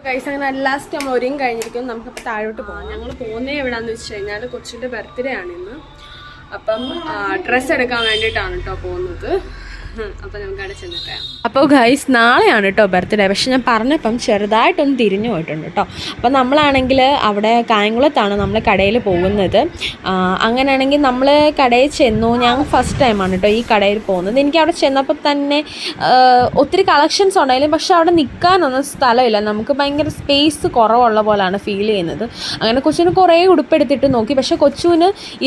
Guys അങ്ങനെ last നമ്മൾ ഒരുങ്ങി കഴിഞ്ഞിരിക്കും. നമുക്കിപ്പോൾ താഴോട്ട് പോകാം. ഞങ്ങൾ പോകുന്നത് എവിടെയാണെന്ന് വെച്ച് കഴിഞ്ഞാൽ കൊച്ചിൻ്റെ ബർത്ത്ഡേ ആണ് ഇന്ന്. അപ്പം ഡ്രസ്സ് എടുക്കാൻ വേണ്ടിയിട്ടാണ് കേട്ടോ പോകുന്നത്. അപ്പോൾ നമുക്ക് അവിടെ ചെന്നിട്ട്. അപ്പോൾ ഗൈസ് നാളെയാണ് കേട്ടോ ബർത്ത്ഡേ. പക്ഷെ ഞാൻ പറഞ്ഞപ്പം ചെറുതായിട്ടൊന്ന് തിരിഞ്ഞു പോയിട്ടുണ്ട് കേട്ടോ. അപ്പോൾ നമ്മളാണെങ്കിൽ അവിടെ കായംകുളത്താണ് നമ്മൾ കടയിൽ പോകുന്നത്. അങ്ങനെയാണെങ്കിൽ നമ്മൾ കടയിൽ ചെന്നു. ഞാൻ ഫസ്റ്റ് ടൈമാണ് കേട്ടോ ഈ കടയിൽ പോകുന്നത്. എനിക്ക് അവിടെ ചെന്നപ്പോൾ തന്നെ ഒത്തിരി കളക്ഷൻസ് ഉണ്ടായാലും പക്ഷെ അവിടെ നിൽക്കാനൊന്നും സ്ഥലമില്ല. നമുക്ക് ഭയങ്കര സ്പേസ് കുറവുള്ള പോലെയാണ് ഫീൽ ചെയ്യുന്നത്. അങ്ങനെ കൊച്ചുവിന് കുറേ ഉടുപ്പെടുത്തിട്ട് നോക്കി. പക്ഷെ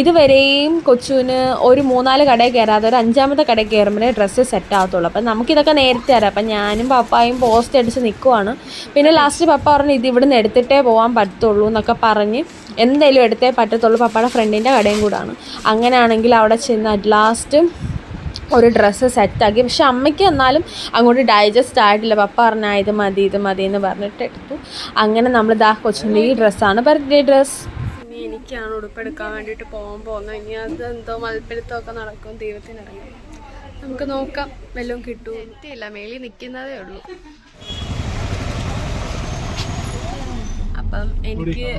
ഇതുവരെയും കൊച്ചുവിന് ഒരു 3-4 കടയിൽ കയറാതെ ഒരു 5ാമത്തെ കടയിൽ കയറുമ്പോഴേ ഡ്രസ്സ് സെറ്റ് ആകത്തുള്ളൂ. അപ്പം നമുക്കിതൊക്കെ നേരത്തെ അറിയാം. അപ്പം ഞാനും പപ്പായും പോസ്റ്റ് അടിച്ച് നിൽക്കുവാണ്. പിന്നെ ലാസ്റ്റ് പപ്പ പറഞ്ഞ് ഇത് ഇവിടുന്ന് എടുത്തിട്ടേ പോകാൻ പറ്റത്തുള്ളൂ എന്നൊക്കെ പറഞ്ഞ് എന്തായാലും എടുത്തേ പറ്റത്തുള്ളൂ. പപ്പയുടെ ഫ്രണ്ടിൻ്റെ കടയും കൂടാണ്. അങ്ങനെയാണെങ്കിൽ അവിടെ ചെന്ന് അറ്റ് ലാസ്റ്റ് ഒരു ഡ്രസ്സ് സെറ്റാക്കി. പക്ഷെ അമ്മയ്ക്ക് എന്നാലും അങ്ങോട്ട് ഡൈജസ്റ്റ് ആയിട്ടില്ല. പപ്പ പറഞ്ഞാൽ ഇത് മതി എന്ന് പറഞ്ഞിട്ട് എടുത്തു. അങ്ങനെ നമ്മൾ കൊച്ചിൻ്റെ ഈ ഡ്രസ്സാണ് ബർത്ത്ഡേ ഡ്രസ്സ്. ഇനി എനിക്കാണ് ഉടുപ്പെടുക്കാൻ വേണ്ടിയിട്ട് പോകുന്നത്. ഇനി അത് എന്തോ മൽപ്പിടുത്തമൊക്കെ നടക്കും. ദൈവത്തിനറിയാം. നമുക്ക് നോക്കാം വല്ലതും കിട്ടുമോ. എത്തിയില്ല, മേളിൽ നിൽക്കുന്നതേ ഉള്ളൂ. അപ്പം എനിക്ക്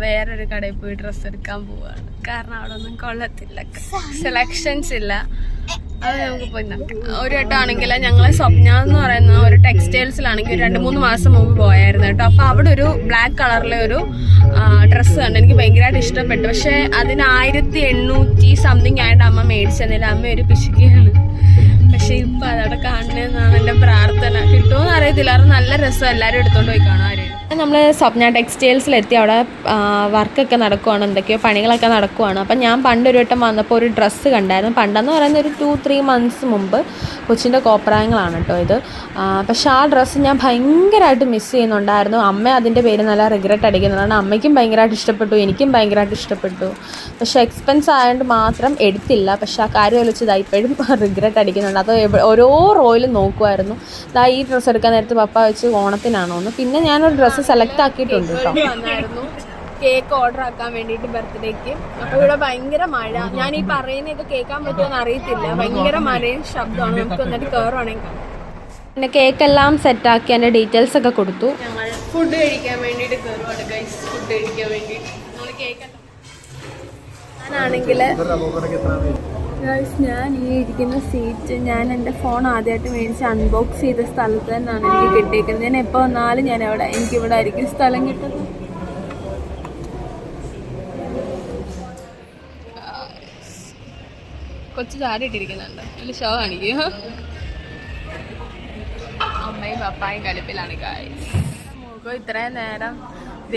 വേറൊരു കടയിൽ പോയി ഡ്രസ്സ് എടുക്കാൻ പോവാണ്. കാരണം അവിടെ ഒന്നും കൊള്ളത്തില്ല, സെലക്ഷൻസ് ഇല്ല. അത് നമുക്ക് പോയി ഒരു വട്ടമാണെങ്കിൽ ഞങ്ങൾ സ്വപ്ന എന്ന് പറയുന്ന ഒരു ടെക്സ്റ്റൈൽസിലാണെങ്കിൽ ഒരു 2-3 മാസം മുമ്പ് പോയായിരുന്നു കേട്ടോ. അപ്പോൾ അവിടെ ഒരു ബ്ലാക്ക് കളറിലെ ഒരു ഡ്രസ്സ് കണ്ട് എനിക്ക് ഭയങ്കരമായിട്ട് ഇഷ്ടപ്പെട്ടു. പക്ഷെ അതിന് 1800 സംതിങ് ആയിട്ട് അമ്മ മേടിച്ചെന്നില്ല. അമ്മ ഒരു പിശുക്കിയാണ്. പക്ഷെ ഇപ്പം അതവിടെ കാണണമെന്നാണ് എൻ്റെ പ്രാർത്ഥന. കിട്ടുമോയെന്ന് അറിയത്തില്ല. അത് നല്ല രസം. എല്ലാവരും എടുത്തോണ്ട് പോയി കാണാൻ. നമ്മൾ സ്വപ്ന ടെക്സ്റ്റൈൽസിലെത്തി. അവിടെ വർക്കൊക്കെ നടക്കുവാണ്, എന്തൊക്കെയോ പണികളൊക്കെ നടക്കുവാണ്. അപ്പം ഞാൻ പണ്ടൊരു വട്ടം വന്നപ്പോൾ ഒരു ഡ്രസ്സ് കണ്ടായിരുന്നു. പണ്ടെന്ന് പറയുന്ന ഒരു 2-3 മന്ത്സ് മുമ്പ് കൊച്ചിൻ്റെ കോപ്രായങ്ങളാണ് കേട്ടോ ഇത്. പക്ഷെ ആ ഡ്രസ്സ് ഞാൻ ഭയങ്കരമായിട്ട് മിസ് ചെയ്യുന്നുണ്ടായിരുന്നു. അമ്മ അതിൻ്റെ പേര് നല്ല റിഗ്രറ്റ് അടിക്കുന്നതാണ്. അമ്മയ്ക്കും ഭയങ്കരമായിട്ട് ഇഷ്ടപ്പെട്ടു, എനിക്കും ഭയങ്കരമായിട്ട് ഇഷ്ടപ്പെട്ടു. പക്ഷെ എക്സ്പെൻസ് ആയതുകൊണ്ട് മാത്രം എടുത്തില്ല. പക്ഷെ ആ കാര്യം വെച്ചത് ഇപ്പോഴും റിഗ്രറ്റ് അടിക്കുന്നുണ്ട്. അത് ഓരോ റോയിലും നോക്കുമായിരുന്നു. ഈ ഡ്രസ്സ് എടുക്കാൻ നേരത്ത് പപ്പ വെച്ച് ഓണത്തിനാണോ എന്ന്. പിന്നെ ഞാനൊരു ഡ്രസ്സ് സെലക്ട് ആക്കിയിട്ടുണ്ട് കേട്ടോ. വന്നായിരുന്നു കേക്ക് ഓർഡർ ആക്കാൻ വേണ്ടിയിട്ട് ബർത്ത്ഡേക്ക്. അപ്പോൾ ഇവിടെ ഭയങ്കര മഴ. ഞാൻ ഈ പറയുന്നതൊക്കെ കേൾക്കാൻ പറ്റുമോന്ന് അറിയത്തില്ല. ഭയങ്കര മഴയും ശബ്ദമാണ്. നമുക്ക് വന്നിട്ട് കയറുവാണെങ്കിൽ പിന്നെ കേക്കെല്ലാം സെറ്റാക്കി അതിൻ്റെ ഡീറ്റെയിൽസ് ഒക്കെ കൊടുത്തു. ഞങ്ങൾ ഫുഡ് കഴിക്കാൻ വേണ്ടിയിട്ട് കയറുവാണ് ഗൈസ്. ഫുഡ് കഴിക്കാൻ വേണ്ടിയിട്ട് നമ്മൾ കേക്ക് ഞാനാണെങ്കിൽ ഗൈസ് ഞാൻ ഈ ഇരിക്കുന്ന സീറ്റ് ഞാൻ എൻ്റെ ഫോൺ ആദ്യമായിട്ട് മേടിച്ച് അൺബോക്സ് ചെയ്ത സ്ഥലത്ത് തന്നെയാണ് എനിക്ക് കിട്ടിയിരിക്കുന്നത്. ഞാൻ എപ്പോൾ വന്നാലും എനിക്കിവിടെ ആയിരിക്കും സ്ഥലം കിട്ടുന്നത്. കൊച്ചു ചാടിയിട്ടിരിക്കുന്നുണ്ട്. വലിയ ഷോ കാണിക്കുക. അമ്മയും പപ്പായും കലിപ്പിലാണ് ഗൈസ്. മുഖം ഇത്രയും നേരം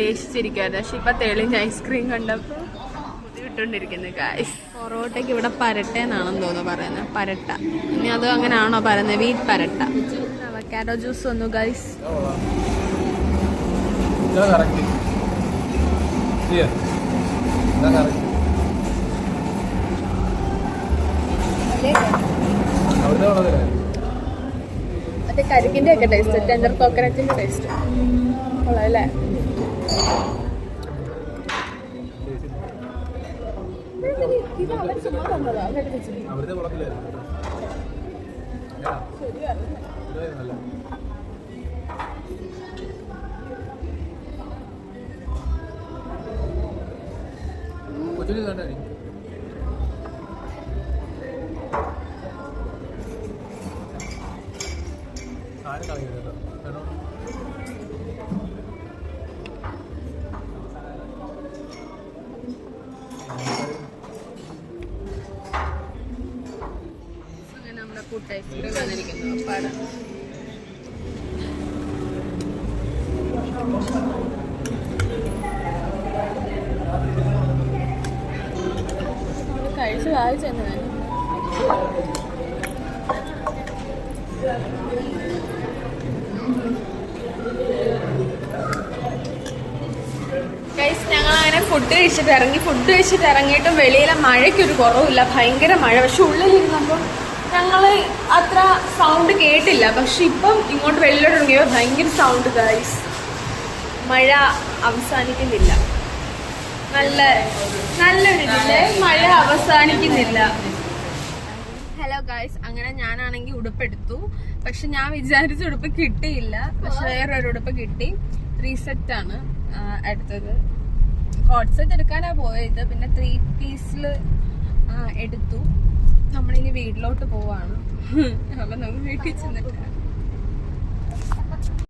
ദേഷിച്ചിരിക്കുമായിരുന്നു. പക്ഷെ ഇപ്പം തെളിഞ്ഞ ഐസ്ക്രീം കണ്ടപ്പോൾ ഇട്ടുകൊണ്ടിരിക്കുന്നു ഗൈസ്. പൊറോട്ടയ്ക്ക് ഇവിടെ പരട്ടേന്നാണെന്ന് തോന്നുന്നു പറയുന്നത്. പരട്ട. ഇനി അത് അങ്ങനെയാണോ പറയുന്നത്? വീറ്റ് പരട്ട. അവക്കാഡോ ജ്യൂസ് വന്നു ഗൈസ്. മറ്റേ കരിക്കിൻ്റെ ഒക്കെ ടേസ്റ്റ്, ടെൻഡർ കോക്കനറ്റിൻ്റെ ടേസ്റ്റ് കൊള്ളാമല്ലേ? കഴിച്ച് വായിച്ചെന്ന് ഞങ്ങളങ്ങനെ ഫുഡ് കഴിച്ചിട്ട് ഇറങ്ങിയിട്ടും വെളിയിലെ മഴയ്ക്കൊരു കുറവില്ല. ഭയങ്കര മഴ. പക്ഷെ ഉള്ളിലിരുന്നപ്പം ഞങ്ങൾ അത്ര സൗണ്ട് കേട്ടില്ല. പക്ഷെ ഇപ്പം ഇങ്ങോട്ട് വെളിയിലോട്ട് ഇറങ്ങിയപ്പോൾ ഭയങ്കര സൗണ്ട് ഗൈസ്. മഴ അവസാനിക്കുന്നില്ല. നല്ലൊരു ഇതില്ലേ, മഴ അവസാനിക്കുന്നില്ല. ഹലോ ഗൈസ് അങ്ങനെ ഞാനാണെങ്കിൽ ഉടുപ്പെടുത്തു. പക്ഷെ ഞാൻ വിചാരിച്ച ഉടുപ്പ് കിട്ടിയില്ല. പക്ഷെ വേറൊരു ഉടുപ്പ് കിട്ടി. 3 സെറ്റ് ആണ് എടുത്തത്. കോട്ട് സെറ്റ് എടുക്കാനാ പോയത്. പിന്നെ 3 പീസിൽ എടുത്തു. നമ്മളിനി വീട്ടിലോട്ട് പോവാണ്. അപ്പൊ നമുക്ക് വീട്ടിൽ ചെന്നിട്ട്